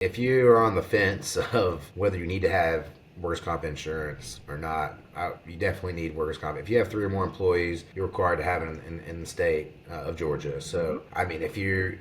If you are on the fence of whether you need to have workers' comp insurance or not, you definitely need workers' comp. If you have three or more employees, you're required to have it in the state of Georgia. So, I mean, if you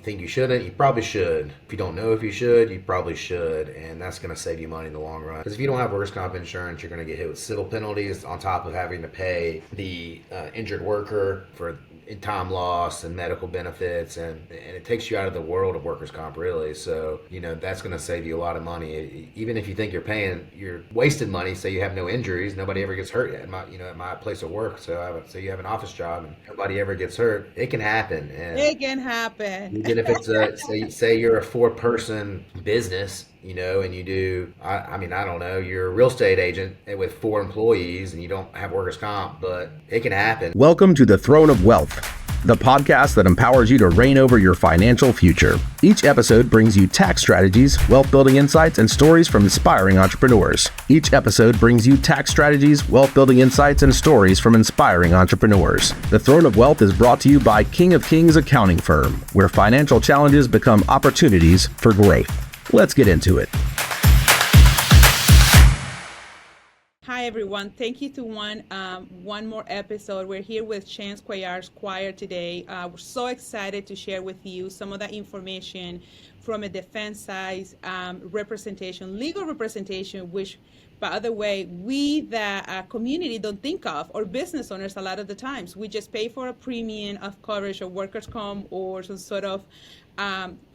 think you shouldn't, you probably should. If you don't know if you should, you probably should, and that's going to save you money in the long run. Because if you don't have workers' comp insurance, you're going to get hit with civil penalties on top of having to pay the injured worker for time loss and medical benefits, and it takes you out of the world of workers' comp, really. So that's going to save you a lot of money. Even if you think you're wasting money, say you have no injuries, nobody ever gets hurt at my place of work. So say you have an office job and nobody ever gets hurt, it can happen. And It can happen. even if it's say you're a four-person business, and you do, I mean, I don't know, you're a real estate agent with four employees and you don't have workers' comp, but it can happen. Welcome to the Throne of Wealth, the podcast that empowers you to reign over your financial future. Each episode brings you tax strategies, wealth building insights, and stories from inspiring entrepreneurs. The Throne of Wealth is brought to you by King of Kings Accounting Firm, where financial challenges become opportunities for growth. Let's get into it. Hi everyone, thank you to one more episode. We're here with Chance Cuellar today. We're so excited to share with you some of that information from a defense side representation, legal representation, which, by the way, we the community don't think of, or business owners a lot of the times. We just pay for a premium of coverage of workers' comp or some sort of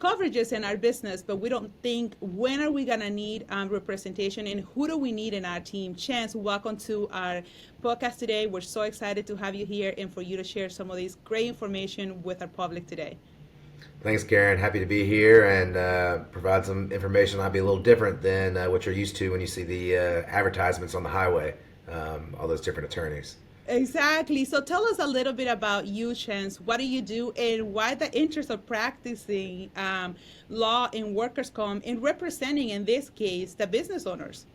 coverages in our business, but we don't think, when are we going to need representation and who do we need in our team? Chance, welcome to our podcast today. We're so excited to have you here and for you to share some of these great information with our public today. Thanks, Karen. Happy to be here and provide some information that'll be a little different than what you're used to when you see the advertisements on the highway, all those different attorneys. Exactly. So tell us a little bit about you, Chance. What do you do and why the interest of practicing law in workers' comp and representing, in this case, the business owners?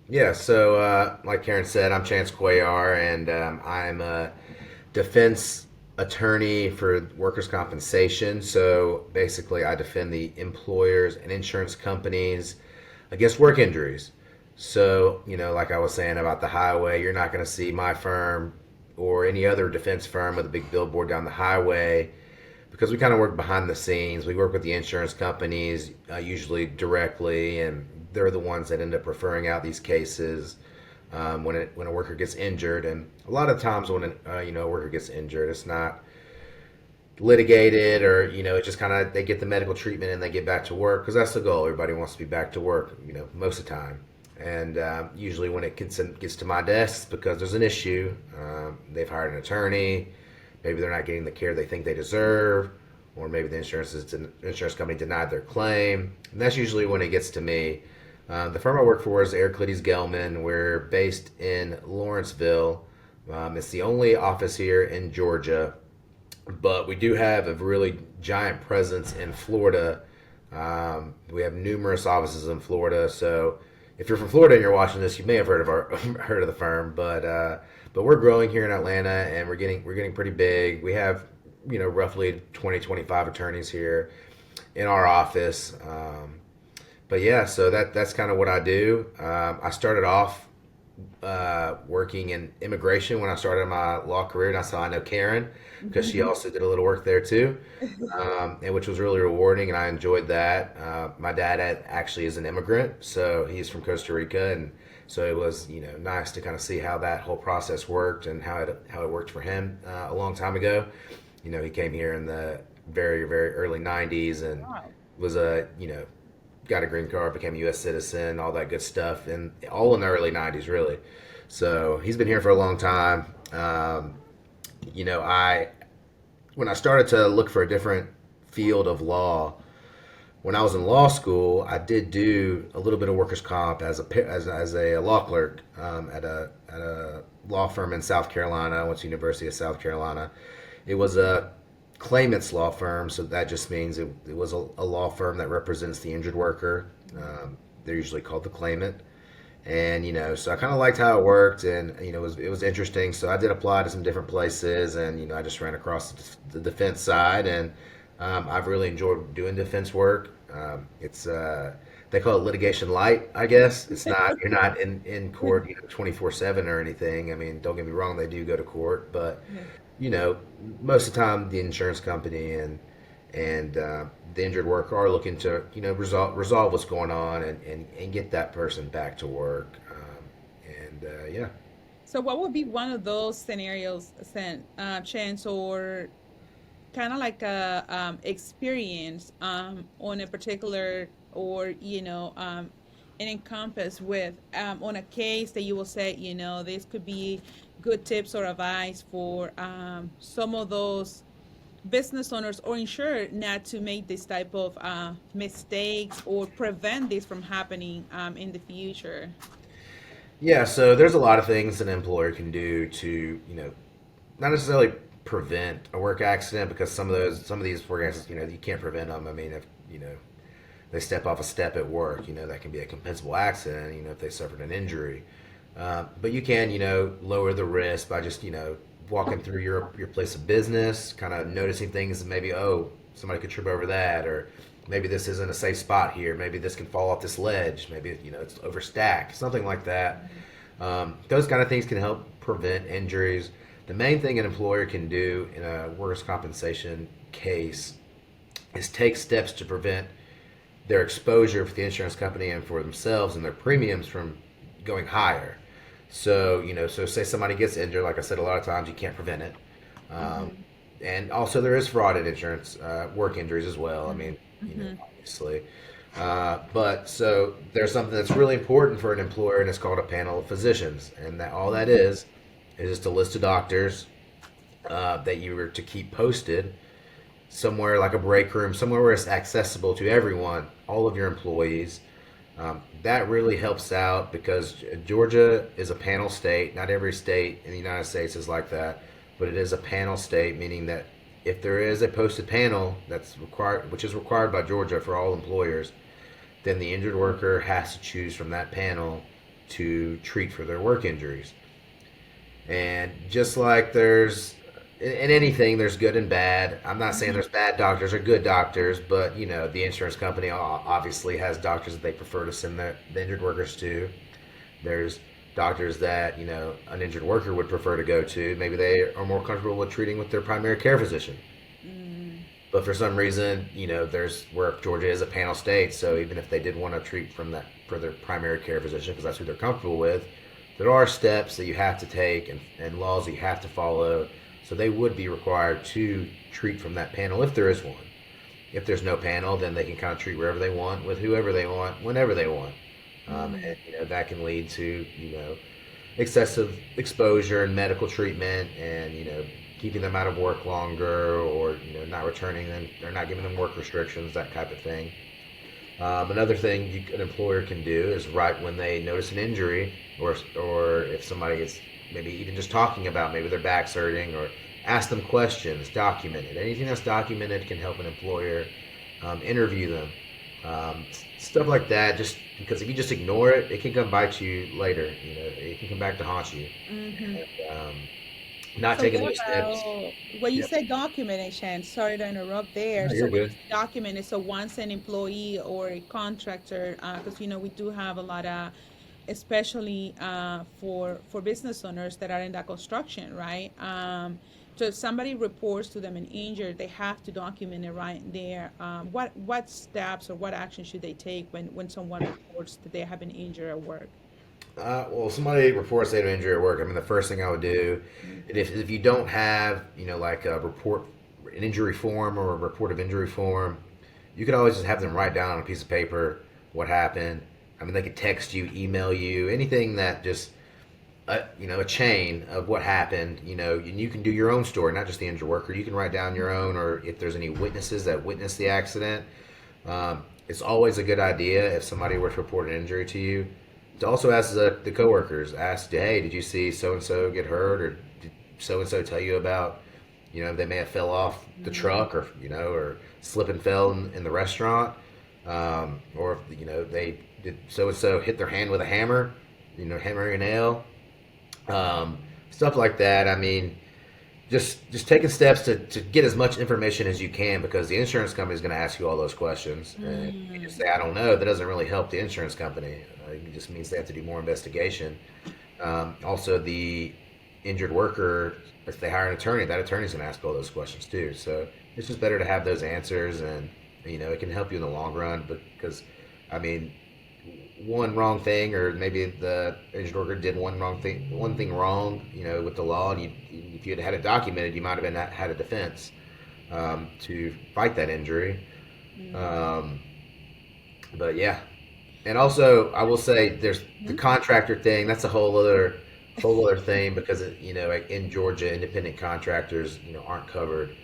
Yeah, so like Karen said, I'm Chance Cuellar, and I'm a defense attorney for workers' compensation. So basically, I defend the employers and insurance companies against work injuries. So, like I was saying about the highway, you're not going to see my firm or any other defense firm with a big billboard down the highway, because we kind of work behind the scenes. We work with the insurance companies, usually directly, and they're the ones that end up referring out these cases when a worker gets injured. And a lot of times when a worker gets injured, it's not litigated, or it just kind of, they get the medical treatment and they get back to work, because that's the goal. Everybody wants to be back to work, most of the time. And usually when it gets to my desk, because there's an issue, they've hired an attorney, maybe they're not getting the care they think they deserve, or maybe the insurance company denied their claim. And that's usually when it gets to me. The firm I work for is Erclides Gelman. We're based in Lawrenceville. It's the only office here in Georgia, but we do have a really giant presence in Florida. We have numerous offices in Florida, so if you're from Florida and you're watching this, you may have heard of the firm, but we're growing here in Atlanta, and we're getting pretty big. We have roughly 20-25 attorneys here in our office. But yeah, so that's kind of what I do. I started off working in immigration when I started my law career. That's how I know Karen, because she also did a little work there too, and which was really rewarding, and I enjoyed that. My dad actually is an immigrant, so he's from Costa Rica, and so it was nice to kind of see how that whole process worked and how it worked for him a long time ago. He came here in the very, very early 90s and was got a green card, became a U.S. citizen, all that good stuff, and all in the early 90s, really. So he's been here for a long time. When I started to look for a different field of law, when I was in law school, I did do a little bit of workers' comp as a law clerk at a law firm in South Carolina. I went to University of South Carolina. It was a claimants law firm, so that just means it was a law firm that represents the injured worker. They're usually called the claimant. And so I kind of liked how it worked, and it was interesting. So I did apply to some different places, and I just ran across the defense side, and I've really enjoyed doing defense work. It's they call it litigation light, I guess. It's not you're not in court 24/7 or anything. I mean, don't get me wrong, they do go to court, but Yeah. you know, most of the time the insurance company and the injured worker are looking to resolve what's going on and get that person back to work. Yeah. So what would be one of those scenarios, Chance, or kind of like a experience on a particular, or an encompass with on a case that you will say, this could be good tips or advice for some of those business owners or insured not to make this type of mistakes or prevent this from happening in the future. Yeah, so there's a lot of things an employer can do to, not necessarily prevent a work accident, because some of these work accidents, you can't prevent them. I mean, if, they step off a step at work, that can be a compensable accident, if they suffered an injury. But you can, lower the risk by just, walking through your place of business, kind of noticing things that maybe, oh, somebody could trip over that, or maybe this isn't a safe spot here. Maybe this can fall off this ledge. Maybe, it's overstacked, something like that. Those kind of things can help prevent injuries. The main thing an employer can do in a workers' compensation case is take steps to prevent their exposure for the insurance company and for themselves and their premiums from going higher. So, so say somebody gets injured, like I said, a lot of times you can't prevent it. Um, and also there is fraud in insurance, work injuries as well. I mean, obviously. But so there's something that's really important for an employer, and it's called a panel of physicians. And that all that is just a list of doctors that you were to keep posted somewhere, like a break room, somewhere where it's accessible to everyone, all of your employees. That really helps out because Georgia is a panel state. Not every state in the United States is like that, but it is a panel state, meaning that if there is a posted panel that's required, which is required by Georgia for all employers, then the injured worker has to choose from that panel to treat for their work injuries. And just like there's in anything, there's good and bad. I'm not saying there's bad doctors or good doctors, but the insurance company obviously has doctors that they prefer to send the injured workers to. There's doctors that an injured worker would prefer to go to. Maybe they are more comfortable with treating with their primary care physician. But for some reason, there's where Georgia is a panel state, so even if they did want to treat for their primary care physician, because that's who they're comfortable with, there are steps that you have to take and laws that you have to follow. So they would be required to treat from that panel if there is one. If there's no panel, then they can kind of treat wherever they want, with whoever they want, whenever they want. And that can lead to excessive exposure and medical treatment, and keeping them out of work longer, or not returning them or not giving them work restrictions, that type of thing. Another thing an employer can do is right when they notice an injury, or if somebody is maybe even just talking about maybe their back's hurting, or ask them questions, document it. Anything that's documented can help an employer interview them. Stuff like that, just because if you just ignore it, it can come bite you later. It can come back to haunt you. And, not So taking what those steps. about when you Yep. say documentation? Sorry to interrupt there. No, So you're when you good. say documented, so once an employee or a contractor, because we do have a lot of, especially for business owners that are in that construction, right? So if somebody reports to them an injury, they have to document it right there. What steps or what action should they take when someone reports that they have been injured at work? Well, somebody reports they have an injury at work. I mean, the first thing I would do, if you don't have, like a report, an injury form or a report of injury form, you could always just have them write down on a piece of paper what happened. I mean, they could text you, email you, anything that just, a chain of what happened. And you can do your own story, not just the injured worker. You can write down your own, or if there's any witnesses that witnessed the accident. It's always a good idea if somebody were to report an injury to you to also ask the coworkers, ask, hey, did you see so and so get hurt, or did so and so tell you about, they may have fell off the truck, or or slip and fell in the restaurant, or if they did so and so hit their hand with a hammer, hammering a nail, stuff like that. I mean, just taking steps to get as much information as you can, because the insurance company is going to ask you all those questions. And if you just say I don't know, that doesn't really help the insurance company. It just means they have to do more investigation. Also, the injured worker, if they hire an attorney, that attorney's going to ask all those questions too. So it's just better to have those answers, and it can help you in the long run. Because I mean, one wrong thing, or maybe the injured worker did one thing wrong, with the law, and if you had had it documented, you might have had a defense to fight that injury. Um, but yeah, and also I will say there's the contractor thing. That's a whole other thing, because like in Georgia, independent contractors aren't covered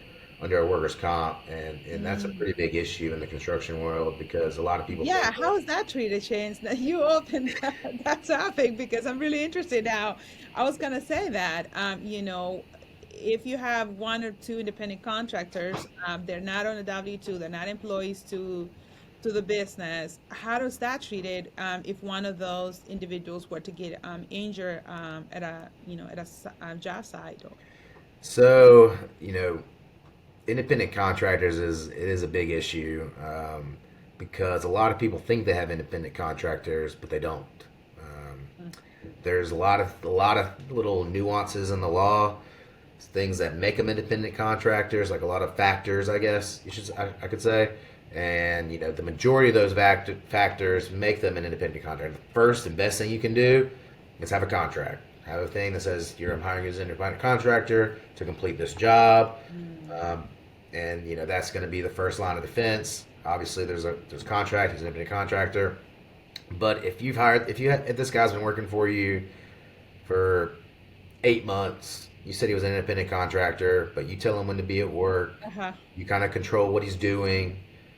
under a workers' comp, and that's a pretty big issue in the construction world, because a lot of people Yeah, think that. how is that treated, Chance? That you opened that topic because I'm really interested now. I was gonna say that, if you have one or two independent contractors, they're not on a W-2, they're not employees to the business. How does that treated if one of those individuals were to get injured at a job site? Or, So, independent contractors is a big issue, because a lot of people think they have independent contractors, but they don't. There's a lot of little nuances in the law, things that make them independent contractors, like a lot of factors, I guess I could say. And the majority of those factors make them an independent contractor. The first and best thing you can do is have a contract. Have a thing that says I'm hiring you as an independent contractor to complete this job, um, and that's going to be the first line of defense. Obviously, there's a contract. He's an independent contractor. But if this guy's been working for you for 8 months, you said he was an independent contractor, but you tell him when to be at work. uh-huh. You kind of control what he's doing.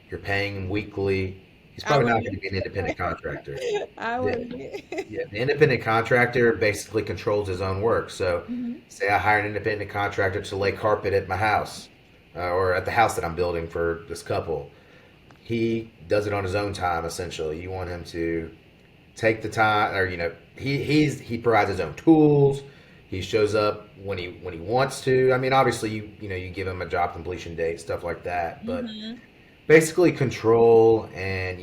You're paying him weekly. He's I probably not would going to be an independent contractor. I The, would be. yeah, the independent contractor basically controls his own work. So, say I hire an independent contractor to lay carpet at my house, or at the house that I'm building for this couple. He does it on his own time. Essentially, you want him to take the time, or he provides his own tools. He shows up when he wants to. I mean, obviously, you give him a job completion date, stuff like that. But basically, control, and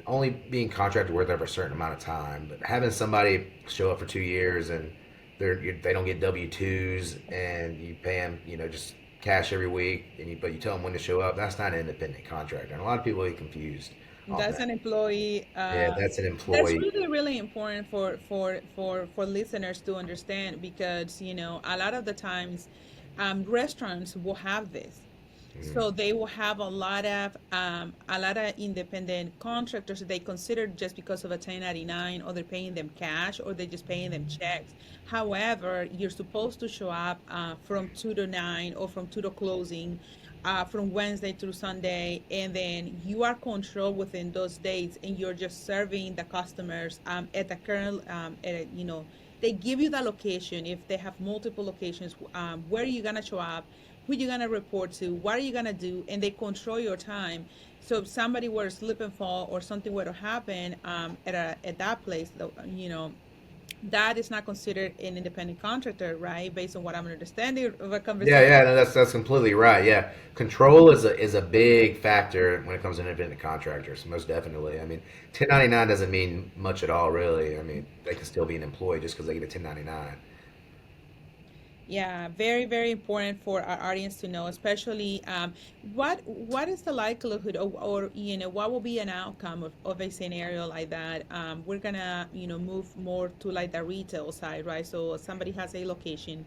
only being contracted with there for a certain amount of time. But having somebody show up for 2 years, and they don't get W-2s, and you pay them just cash every week, but you tell them when to show up, that's not an independent contractor. And a lot of people get confused on That's that. an employee. Yeah, that's an That's employee. really, really important for listeners to understand, because a lot of the times restaurants will have this. So they will have a lot of independent contractors that they consider just because of a 1099, or they're paying them cash, or they're just paying them checks. However, you're supposed to show up from 2 to 9, or from 2 to closing, from Wednesday through Sunday, and then you are controlled within those dates, and you're just serving the customers at the current, they give you the location. If they have multiple locations, where are you gonna show up, who you gonna report to, what are you gonna do, and they control your time. So if somebody were to slip and fall, or something were to happen at that place, that is not considered an independent contractor, right? Based on what I'm understanding of a Yeah, conversation. yeah, no, that's completely right. Yeah, control is a big factor when it comes to independent contractors. Most definitely. I mean, 1099 doesn't mean much at all, really. I mean, they can still be an employee just because they get a 1099. Yeah, very, very important for our audience to know, especially what is the likelihood, or what will be an outcome of a scenario like that. We're gonna move more to like the retail side, right? So somebody has a location,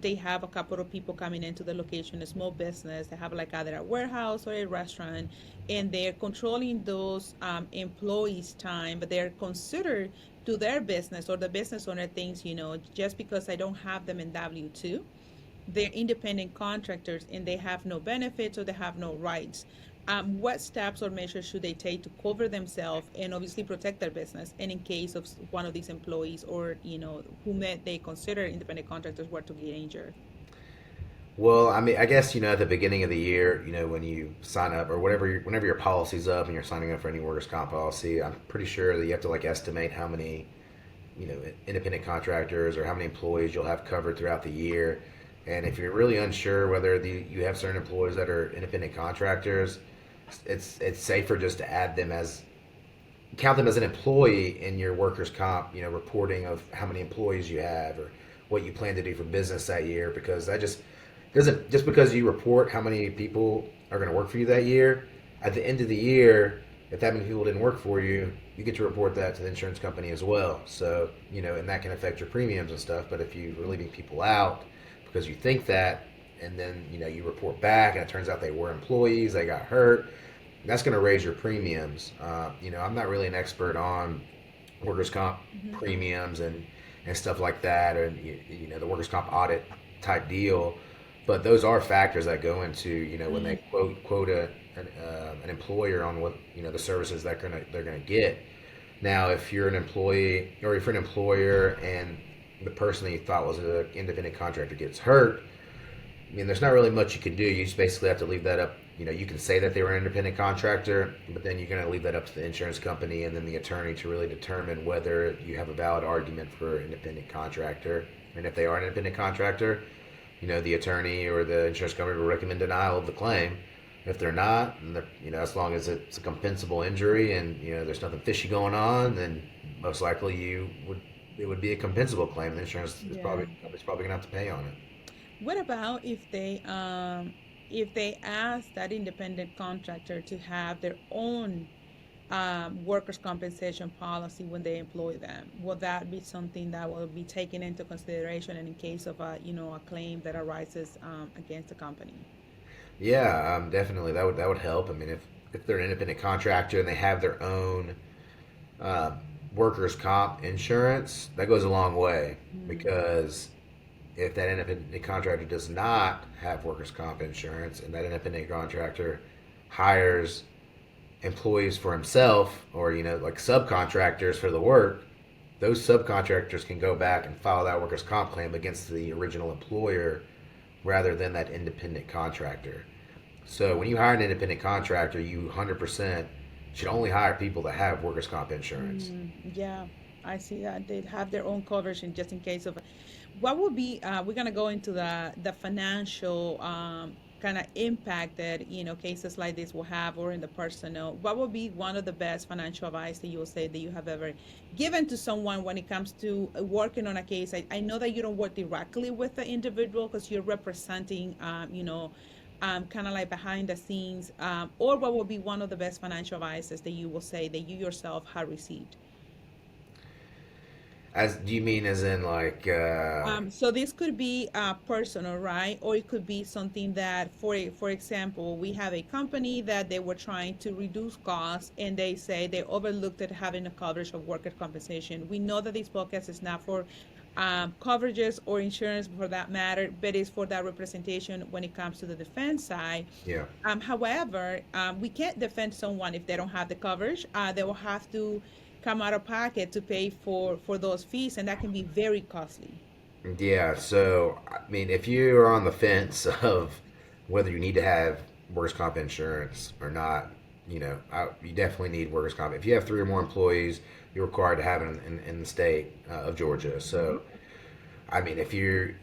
they have a couple of people coming into the location, a small business. They have like either a warehouse or a restaurant, and they're controlling those employees' time, but they're considered to their business, or the business owner thinks, just because I don't have them in W-2, they're independent contractors, and they have no benefits, or they have no rights. What steps or measures should they take to cover themselves and obviously protect their business? And in case of one of these employees, or whom they consider independent contractors, were to get injured? Well, I mean, I guess at the beginning of the year, when you sign up, or whenever your policy's up and you're signing up for any workers' comp policy, I'm pretty sure that you have to like estimate how many independent contractors, or how many employees you'll have covered throughout the year. And if you're really unsure whether you have certain employees that are independent contractors, it's safer just to add them as count them as an employee in your workers' comp, reporting of how many employees you have or what you plan to do for business that year. Because that just doesn't just because you report how many people are going to work for you that year, at the end of the year, if that many people didn't work for you, you get to report that to the insurance company as well. So, and that can affect your premiums and stuff. But if you're leaving people out because you think that, and then, you report back and it turns out they were employees, they got hurt, that's going to raise your premiums. I'm not really an expert on workers' comp premiums and stuff like that, or the workers' comp audit type deal. But those are factors that go into when they quote an employer on what the services that they're gonna get. Now, if you're an employee or if you're an employer and the person that you thought was an independent contractor gets hurt, I mean, there's not really much you can do. You just basically have to leave that up. You can say that they were an independent contractor, but then you're going to leave that up to the insurance company and then the attorney to really determine whether you have a valid argument for independent contractor. And if they are an independent contractor, the attorney or the insurance company will recommend denial of the claim. If they're not, and as long as it's a compensable injury and there's nothing fishy going on, then most likely it would be a compensable claim. The insurance is probably going to have to pay on it. What about if they ask that independent contractor to have their own workers' compensation policy when they employ them? Will that be something that will be taken into consideration in case of a claim that arises against the company? Yeah, definitely. That would help. I mean, if they're an independent contractor and they have their own workers' comp insurance, that goes a long way because if that independent contractor does not have workers' comp insurance and that independent contractor hires employees for himself or like subcontractors for the work, those subcontractors can go back and file that workers' comp claim against the original employer rather than that independent contractor. So when you hire an independent contractor, you 100% should only hire people that have workers' comp insurance. Yeah, I see that they have their own coverage and just in case of what would be we're going to go into the financial kind of impact that cases like this will have, or in the personal. What would be one of the best financial advice that you will say that you have ever given to someone when it comes to working on a case? I know that you don't work directly with the individual because you're representing kind of like behind the scenes, or what would be one of the best financial advices that you will say that you yourself have received? Do you mean as in like? So this could be personal, right? Or it could be something that, for example, we have a company that they were trying to reduce costs, and they say they overlooked at having a coverage of workers' compensation. We know that this podcast is not for coverages or insurance for that matter, but it's for that representation when it comes to the defense side. Yeah. However, we can't defend someone if they don't have the coverage. They will have to come out of pocket to pay for those fees, and that can be very costly. Yeah, so I mean, if you're on the fence of whether you need to have workers' comp insurance or not, you definitely need workers' comp. If you have 3 or more employees, you're required to have it in the state of Georgia. So, I mean, if you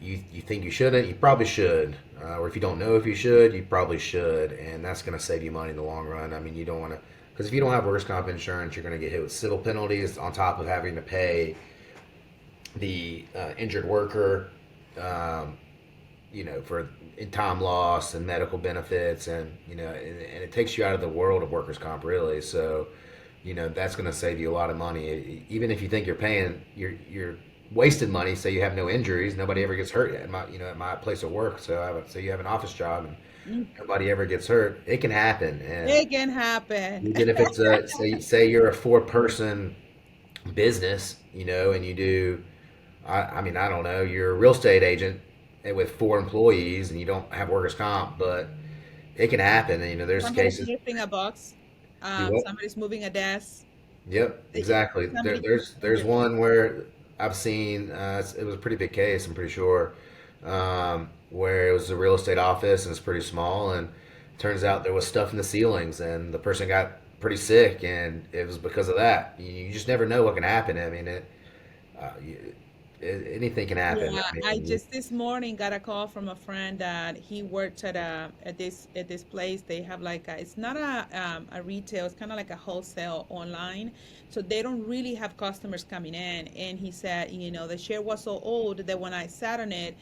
think you shouldn't, you probably should. Or if you don't know if you should, you probably should, and that's going to save you money in the long run. I mean, you don't want to, because if you don't have workers' comp insurance, you're going to get hit with civil penalties on top of having to pay the injured worker, for time loss and medical benefits, and and it takes you out of the world of workers' comp, really. So, that's going to save you a lot of money. Even if you think you're paying, you're wasted money. Say you have no injuries, nobody ever gets hurt at my place of work. So say you have an office job and nobody ever gets hurt. It can happen, and It can happen. even if it's say you're a 4-person business, and you do, I mean, I don't know, you're a real estate agent with 4 employees and you don't have workers' comp, but it can happen. And, there's Somebody's cases. lifting a box. Do what? Somebody's moving a desk. Yep, exactly. There's one where I've seen, it was a pretty big case, I'm pretty sure, where it was a real estate office and it's pretty small, and turns out there was stuff in the ceilings and the person got pretty sick, and it was because of that. You just never know what can happen. I mean, anything can happen. Yeah, I I mean, just this morning got a call from a friend that he worked at this place. They have like it's not a retail, it's kind of like a wholesale online. So they don't really have customers coming in. And he said, the share was so old that when I sat on it,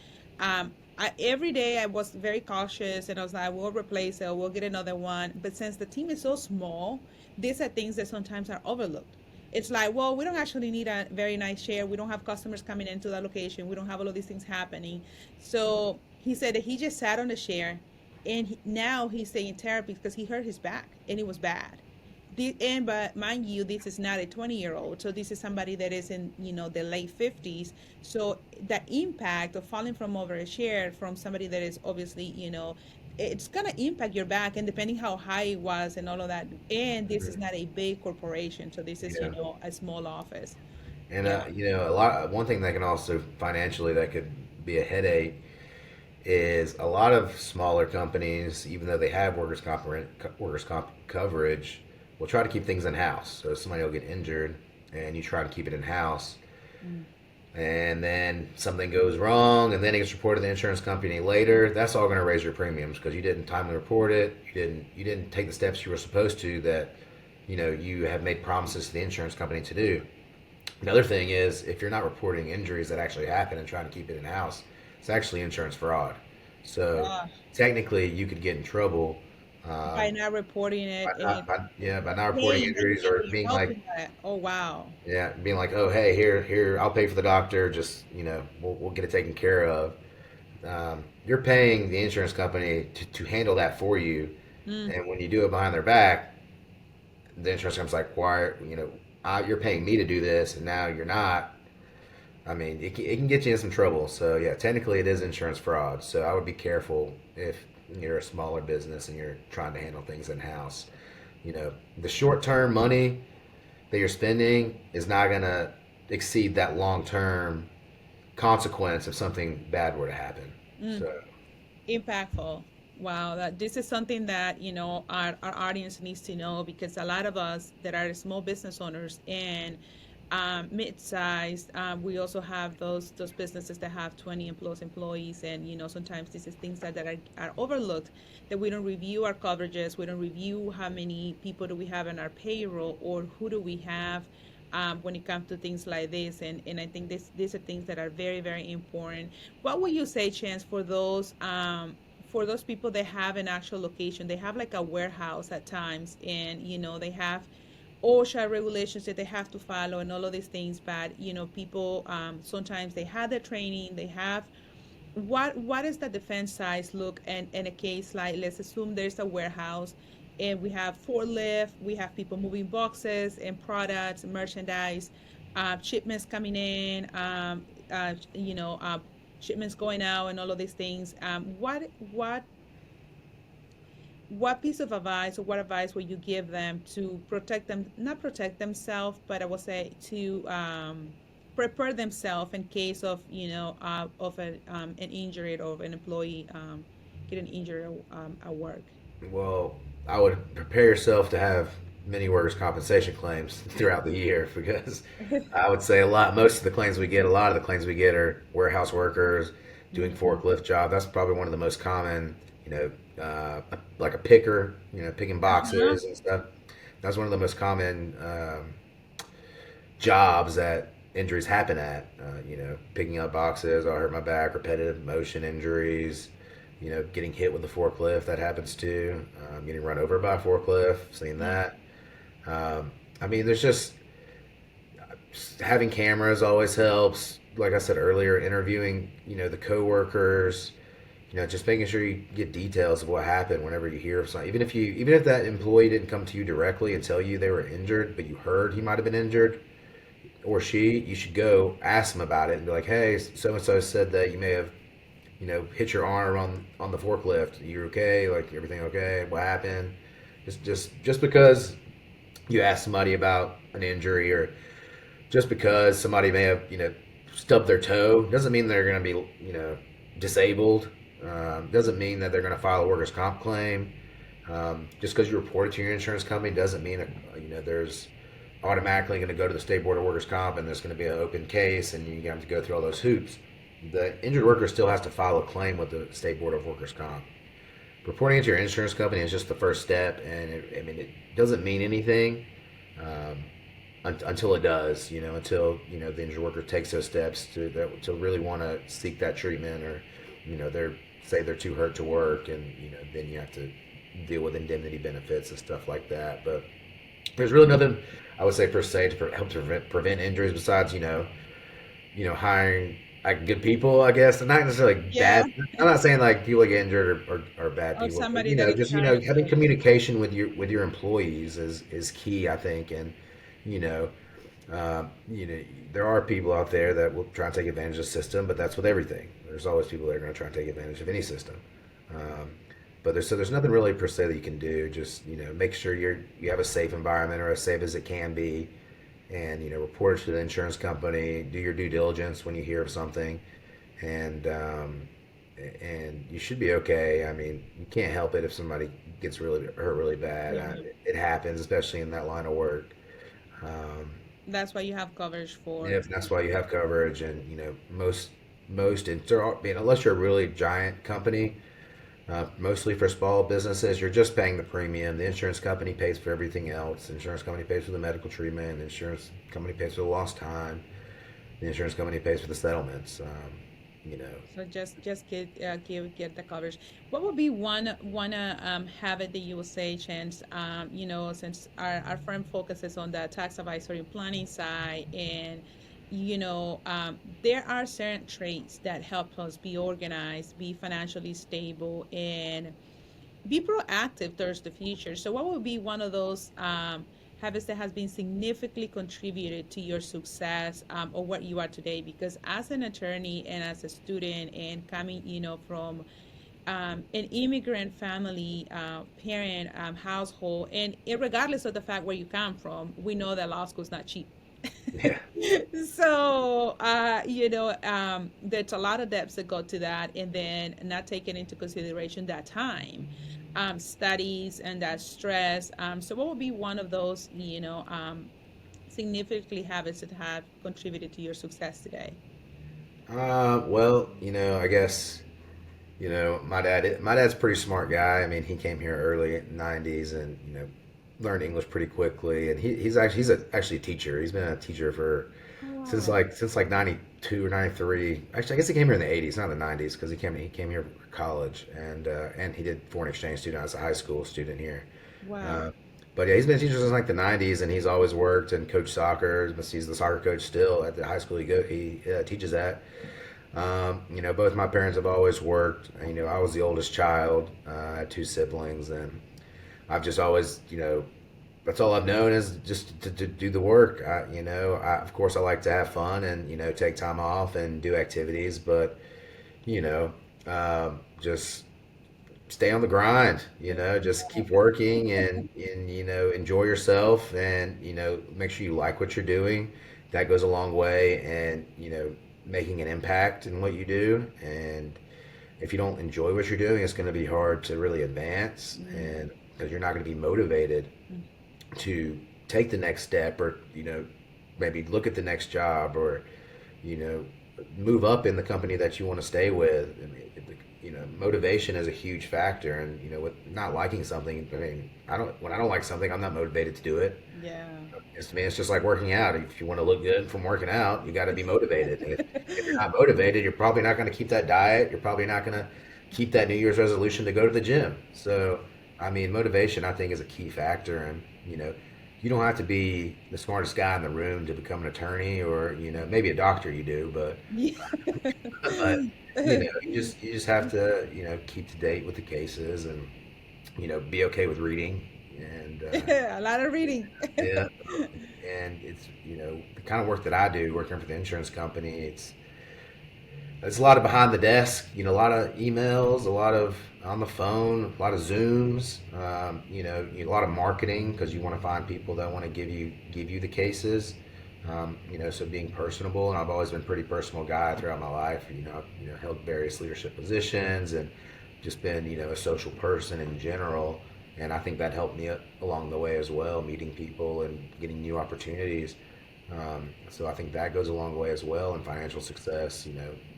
every day I was very cautious and I was like, we'll replace it, we'll get another one. But since the team is so small, these are things that sometimes are overlooked. It's like, well, we don't actually need a very nice share. We don't have customers coming into that location. We don't have all of these things happening. So he said that he just sat on the share, and now he's staying therapy because he hurt his back and it was bad. But mind you, this is not a 20-year-old, so this is somebody that is in the late 50s. So the impact of falling from over a chair from somebody that is obviously it's gonna impact your back, and depending how high it was and all of that. And this is not a big corporation, so this is yeah. a small office. And Yeah. one thing that can also financially that could be a headache is a lot of smaller companies, even though they have workers comp coverage, will try to keep things in house. So somebody will get injured, and you try to keep it in house, Mm. and then something goes wrong, and then it gets reported to the insurance company later. That's all going to raise your premiums because you didn't timely report it. You didn't take the steps you were supposed to that you have made promises to the insurance company to do. Another thing is if you're not reporting injuries that actually happen and trying to keep it in house, it's actually insurance fraud. So Uh, technically, you could get in trouble by um, not reporting it and by not reporting paying injuries and or being like, helping that. Oh wow. oh hey, here I'll pay for the doctor. Just we'll get it taken care of. You're paying the insurance company to handle that for you, Mm. and when you do it behind their back, the insurance company's like, why you're paying me to do this, and now you're not. I mean, it can get you in some trouble. So yeah, technically it is insurance fraud. So I would be careful if you're a smaller business and you're trying to handle things in house. The short term money that you're spending is not gonna exceed that long term consequence if something bad were to happen. Mm. So Impactful. Wow, that this is something that our audience needs to know, because a lot of us that are small business owners and mid-sized, we also have those businesses that have 20 plus employees, and sometimes this is things that are overlooked, that we don't review our coverages, we don't review how many people do we have in our payroll, or who do we have when it comes to things like this. And I think these are things that are very, very important. What would you say, Chance, for those people that have an actual location, they have like a warehouse at times, and they have OSHA regulations that they have to follow and all of these things, but people sometimes they have the training, they have what is the defense size look, and in a case like, let's assume there's a warehouse and we have forklift, we have people moving boxes and products, merchandise, shipments coming in, shipments going out, and all of these things. What piece of advice, or what advice would you give them to protect them, not protect themselves, but I would say to prepare themselves in case of an injury, or of an employee getting injured at work. well, I would prepare yourself to have many workers' compensation claims throughout the year because I would say most of the claims we get, a lot of the claims we get are warehouse workers doing Mhm. forklift job. That's probably one of the most common, like a picker, picking Uh-huh. boxes and stuff. That's one of the most common jobs that injuries happen at. Picking up boxes, I hurt my back, repetitive motion injuries, getting hit with a forklift, that happens too. Getting run over by a forklift, seen Mm. that. I mean, there's just having cameras always helps. Like I said earlier, interviewing, the coworkers, just making sure you get details of what happened whenever you hear of something. Even if that employee didn't come to you directly and tell you they were injured, but you heard he might have been injured, or she, you should go ask them about it and be like, hey, so and so said that you may have, hit your arm on the forklift. You okay? Like everything okay? What happened? Just because you ask somebody about an injury, or just because somebody may have, stubbed their toe, doesn't mean they're going to be, disabled. Doesn't mean that they're going to file a workers' comp claim. Just because you report it to your insurance company doesn't mean, there's automatically going to go to the state board of workers comp and there's going to be an open case and you have to go through all those hoops. The injured worker still has to file a claim with the state board of workers comp. Reporting it to your insurance company is just the first step, and it doesn't mean anything until it does. Until the injured worker takes those steps to really want to seek that treatment, or they're too hurt to work, and then you have to deal with indemnity benefits and stuff like that. But there's really nothing I would say per se to help to prevent injuries besides hiring good people, I guess. And not necessarily Yeah. bad. I'm not saying like people get injured or bad Or people, but somebody that is just trying having to. communication with your employees is key, I think. And you know, there are people out there that will try and take advantage of the system, but that's with everything. There's always people that are going to try and take advantage of any system. But there's nothing really per se that you can do. Just make sure you have a safe environment, or as safe as it can be, and report it to the insurance company. Do your due diligence when you hear of something, and you should be okay. I mean, you can't help it if somebody gets really hurt really bad. Yeah. It happens, especially in that line of work. Um, That's why you have coverage for. if that's why you have coverage, and most unless you're a really giant company. Mostly for small businesses, you're just paying the premium. The insurance company pays for everything else. The insurance company pays for the medical treatment. The insurance company pays for the lost time. The insurance company pays for the settlements. You know, So just get the coverage. What would be one habit that you would say, Chance? Since our firm focuses on the tax advisory and planning side, and there are certain traits that help us be organized, be financially stable, and be proactive towards the future. So, what would be one of those habits that has been significantly contributed to your success, or what you are today? Because as an attorney and as a student and coming, from an immigrant family, parent, household, and regardless of the fact where you come from, we know that law school is not cheap. yeah, So, there's a lot of depths that go to that, and then not taking into consideration that time, studies, and that stress. So, what would be one of those, significantly habits that have contributed to your success today? well, I guess my dad's a pretty smart guy. I mean, he came here early in the '90s, and learned English pretty quickly. And he's actually a teacher. He's been a teacher for Oh, since wow. like '92 or '93. Actually, I guess he came here in the '80s, not the '90s, because he came here for college, and he did foreign exchange student as a high school student here. Wow. Uh, but yeah, he's been a teacher since like the '90s, and he's always worked and coached soccer. He's the soccer coach still at the high school he teaches at. Both my parents have always worked. I was the oldest child. I had two siblings, and I've just always, that's all I've known is just to do the work. Of course, I like to have fun and, take time off and do activities, but, you know, just stay on the grind, just keep working and, enjoy yourself and, make sure you like what you're doing. That goes a long way, and, making an impact in what you do. And if you don't enjoy what you're doing, it's going to be hard to really advance, Mm, and because you're not going to be motivated mm, to take the next step, or maybe look at the next job, or you know move up in the company that you want to stay with. I mean, motivation is a huge factor. And with not liking something, I mean, when I don't like something, I'm not motivated to do it. yeah. It's just like working out. If you want to look good from working out, you got to be motivated. And if you're not motivated, you're probably not going to keep that diet. You're probably not going to keep that New Year's resolution to go to the gym. So, I mean, motivation, I think, is a key factor. And, you don't have to be the smartest guy in the room to become an attorney, or, maybe a doctor you do, but, but, you just have to, keep to date with the cases, and, be okay with reading. And, A lot of reading. yeah, and it's the kind of work that I do, working for the insurance company. It's a lot of behind the desk, a lot of emails, a lot of on the phone, a lot of Zooms, a lot of marketing, because you want to find people that want to give you the cases. So being personable, and I've always been a pretty personal guy throughout my life. I've, held various leadership positions, and just been a social person in general. And I think that helped me along the way as well, meeting people and getting new opportunities. So I think that goes a long way as well in financial success,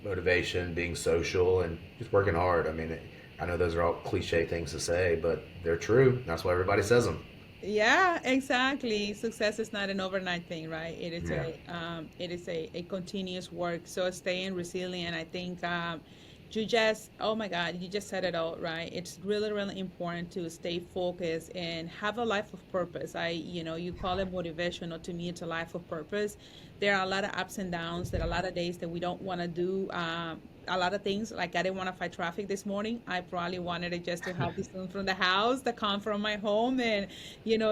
motivation, being social, and just working hard. I mean, I know those are all cliche things to say, but they're true. That's why everybody says them. Yeah, exactly. Success is not an overnight thing, right? Yeah. It is a continuous work. So staying resilient, I think you just, oh my God, you just said it all, right? It's really, really important to stay focused and have a life of purpose. You call it motivational. To me, it's a life of purpose. There are a lot of ups and downs. There are a lot of days that we don't want to do a lot of things. Like I didn't want to fight traffic this morning. I probably wanted it just to have the sun from the house, the come from my home, and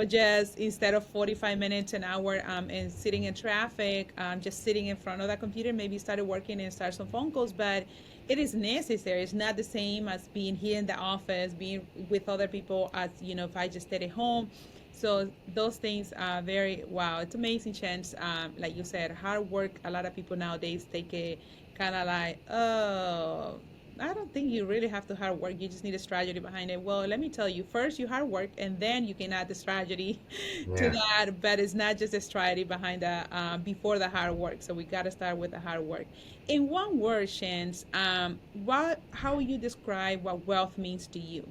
just instead of 45 minutes an hour and sitting in traffic, just sitting in front of the computer, maybe started working and start some phone calls. But it is necessary. It's not the same as being here in the office, being with other people as, if I just stayed at home. So those things are very, wow, it's amazing, Chance. Like you said, hard work. A lot of people nowadays take it kind of like, oh, I don't think you really have to hard work. You just need a strategy behind it. Well, let me tell you, first you hard work, and then you can add the strategy to Yeah. that. But it's not just a strategy behind the before the hard work. So we got to start with the hard work. In one word, Chance, how you describe what wealth means to you?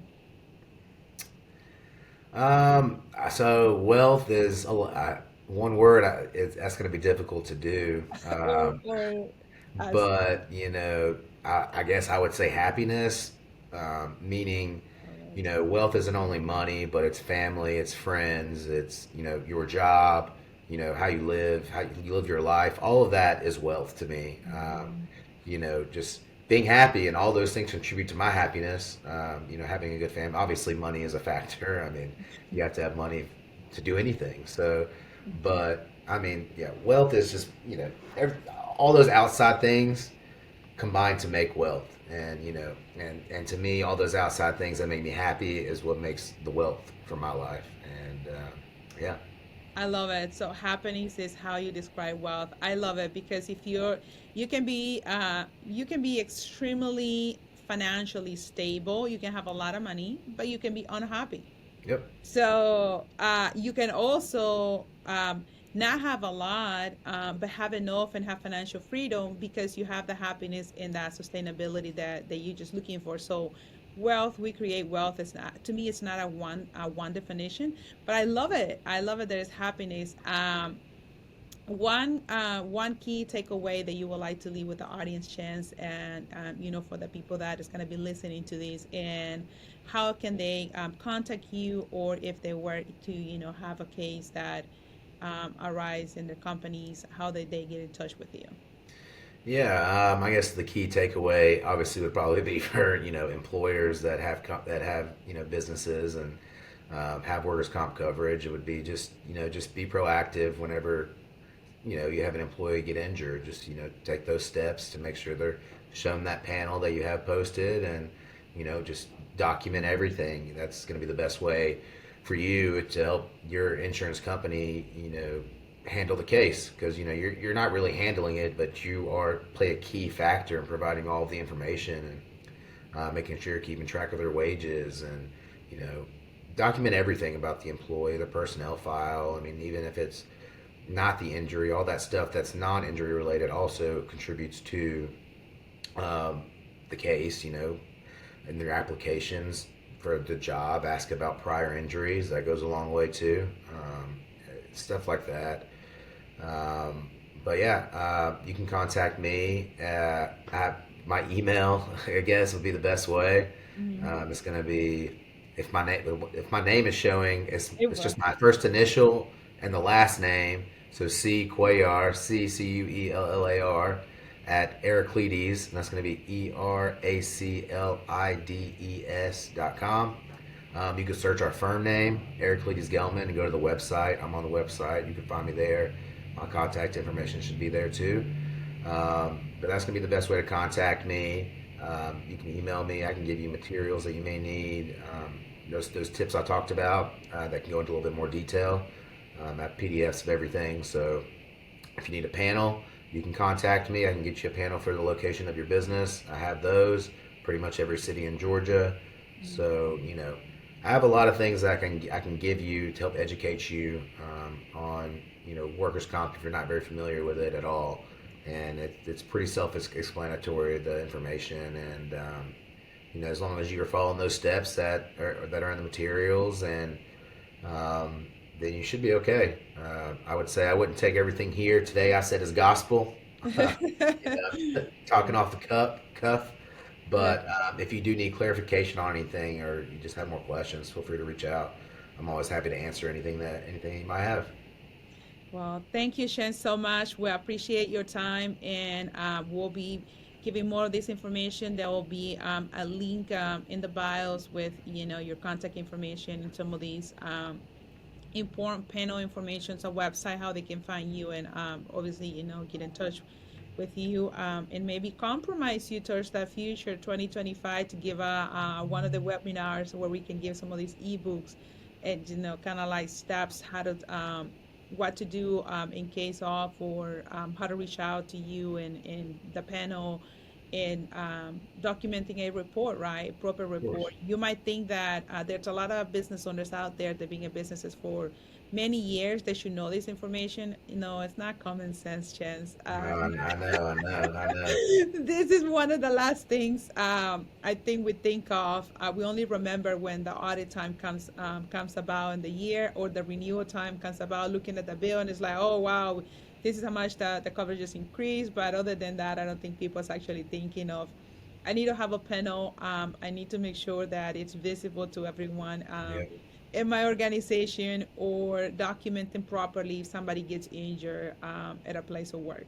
So wealth is one word. That's going to be difficult to do. Or as But I guess I would say happiness, meaning, wealth isn't only money, but it's family, it's friends, it's your job, how you live, how you live your life. All of that is wealth to me. Just being happy and all those things contribute to my happiness. Having a good family. Obviously, money is a factor. I mean, you have to have money to do anything. So, but I mean, yeah, wealth is just all those outside things combine to make wealth. And and to me, all those outside things that make me happy is what makes the wealth for my life. And yeah. I love it. So happiness is how you describe wealth. I love it because if you can be extremely financially stable. You can have a lot of money, but you can be unhappy. Yep. So you can also not have a lot, but have enough and have financial freedom because you have the happiness and that sustainability that you're just looking for. So wealth, we create wealth. It's not, to me, it's not a one definition, but I love it. I love it. There is happiness. One key takeaway that you would like to leave with the audience, Chance, and for the people that is going to be listening to this, and how can they contact you, or if they were to have a case that arise in their companies, how they get in touch with you? Yeah, I guess the key takeaway obviously would probably be for employers that have businesses and have workers' comp coverage. It would be just be proactive whenever you have an employee get injured. Just take those steps to make sure they're shown that panel that you have posted, and just document everything. That's going to be the best way for you to help your insurance company handle the case, because you're not really handling it, but you are play a key factor in providing all of the information and making sure you're keeping track of their wages, and document everything about the employee, the personnel file. I mean, even if it's not the injury, all that stuff that's non-injury related also contributes to the case. In their applications for the job, ask about prior injuries. That goes a long way too. Stuff like that. But yeah, you can contact me at my email. I guess would be the best way. It's gonna be, if my name is showing, It it's will. just my first initial and the last name. So C Cuellar, Cuellar at Heraclides, and that's going to be ERACLIDES.com. You can search our firm name, Heraclides Gelman, and go to the website. I'm on the website. You can find me there. My contact information should be there too. But that's going to be the best way to contact me. You can email me. I can give you materials that you may need. Those tips I talked about that can go into a little bit more detail. I have PDFs of everything. So if you need a panel, you can contact me. I can get you a panel for the location of your business. I have those pretty much every city in Georgia. So, I have a lot of things that I can give you to help educate you on workers' comp if you're not very familiar with it at all, and it's pretty self-explanatory, the information, and as long as you're following those steps that are in the materials, and then you should be okay. I would say I wouldn't take everything here today I said as gospel, talking off the cuff. But if you do need clarification on anything, or you just have more questions, feel free to reach out. I'm always happy to answer anything you might have. Well, thank you, Chance, so much. We appreciate your time, and we'll be giving more of this information. There will be a link in the bios with your contact information and some of these important panel information, so website, how they can find you, and obviously get in touch with you, and maybe compromise you towards that future 2025 to give one of the webinars where we can give some of these ebooks and kind of like steps how to what to do in case of, or how to reach out to you and the panel, and documenting a report, right? Proper report. You might think that there's a lot of business owners out there that have been in businesses for many years. They should know this information. It's not common sense, Chance. I know. This is one of the last things I think we think of. We only remember when the audit time comes about in the year, or the renewal time comes about, looking at the bill, and it's like, oh wow, this is how much the coverage has increased. But other than that, I don't think people's actually thinking of, I need to have a panel. I need to make sure that it's visible to everyone in my organization, or documenting properly if somebody gets injured at a place of work.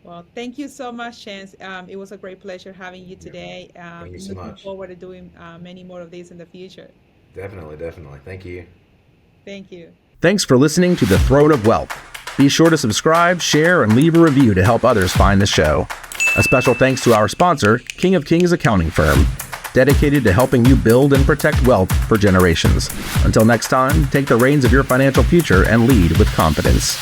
Well, thank you so much, Chance. It was a great pleasure having you today. Thank you so looking much. forward to doing many more of these in the future. Definitely. Thank you. Thank you. Thanks for listening to The Throne of Wealth. Be sure to subscribe, share, and leave a review to help others find the show. A special thanks to our sponsor, King of Kings Accounting Firm, dedicated to helping you build and protect wealth for generations. Until next time, take the reins of your financial future and lead with confidence.